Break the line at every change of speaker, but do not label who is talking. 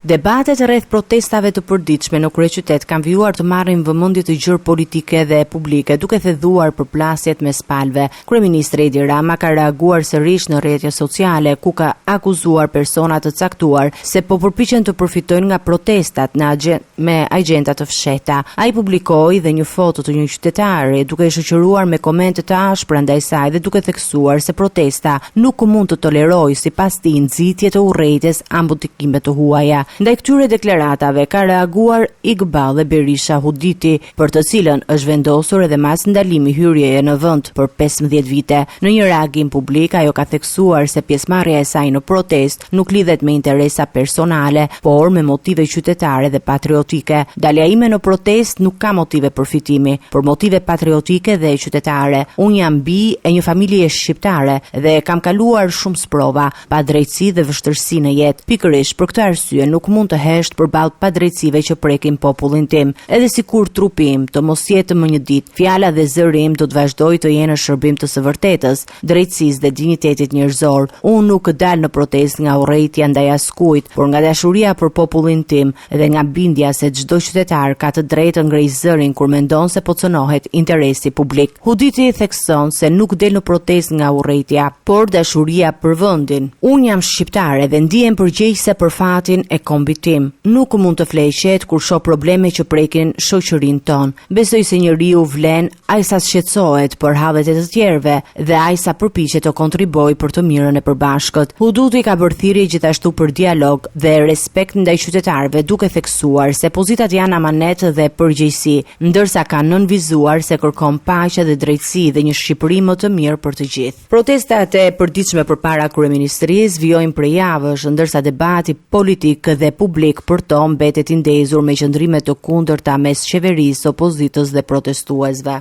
Debatet rreth protestave të përditshme në kryeqytet kanë vijuar të marrin vëmendje të gjerë politike dhe publike, duke thedhuar përplasjet mes palëve. Kryeministri Edi Rama ka reaguar sërish në rrjetet sociale, ku ka akuzuar persona të caktuar se po përpiqen të përfitojnë nga protestat me agjenda të fshehta. Ai publikoi dhe një foto të një qytetari duke i shoqëruar me komente të ashpra ndaj saj dhe duke theksuar se protesta nuk mund të tolerojë sipas tij nxitje të urrejtjes ambutime të huaja. Ndaj këtyre deklaratave ka reaguar Iqbal dhe Berisha Huditi, për të cilën është vendosur edhe mas ndalimi hyrjeje në vend për 15 vite. Në një reagim publik, ajo ka theksuar se pjesëmarrja e saj në protest nuk lidhet me interesa personale, por me motive qytetare dhe patriotike. Dalja ime në protest nuk ka motive përfitimi, por motive patriotike dhe qytetare. Unë jam bi e një familje shqiptare dhe kam kaluar shumë sprova, pa drejtësi dhe vështirësi në jetë. Pikërisht për këtë arsye nuk mund të hesht përballë padrejtësive që prekin popullin tim. Edhe sikur trupi im të mos jetë më një ditë, fjala dhe zëri im do të vazhdojë të jenë në shërbim të së vërtetës, drejtësisë dhe dinjitetit njerëzor. Unë nuk dal në protestë nga urrejtja ndaj askujt, por nga dashuria për popullin tim dhe nga bindja se çdo qytetar ka të drejtë të ngrejë zërin kur mendon se po cënohet interesi publik. Huditi thekson se nuk del në protestë nga urrejtja, por dashuria për vendin. Unë jam shqiptare dhe ndihem përgjegjëse për fatin e kombit tim. Nuk mund të fleqet kur shoh probleme që prekin shoqërinë tonë. Besoj se njeriu vlen aq sa shqetësohet për hallet e të tjerëve dhe aq sa përpiqet të kontribuojë për të mirën e përbashkët. Huduti ka bërë thirrje gjithashtu për dialog dhe respekt ndaj qytetarëve, duke theksuar se pozitat janë amanet dhe përgjegjësi, ndërsa ka nënvizuar se kërkon paqe dhe drejtësi dhe një Shqipëri më të mirë për të gjithë. Protestat e përditshme përpara kryeministrisë vijojnë prej javësh, ndërsa debati politik dhe publik për to mbetet i ndezur me qëndrime të kundërta mes qeverisë, opozitës dhe protestuesve.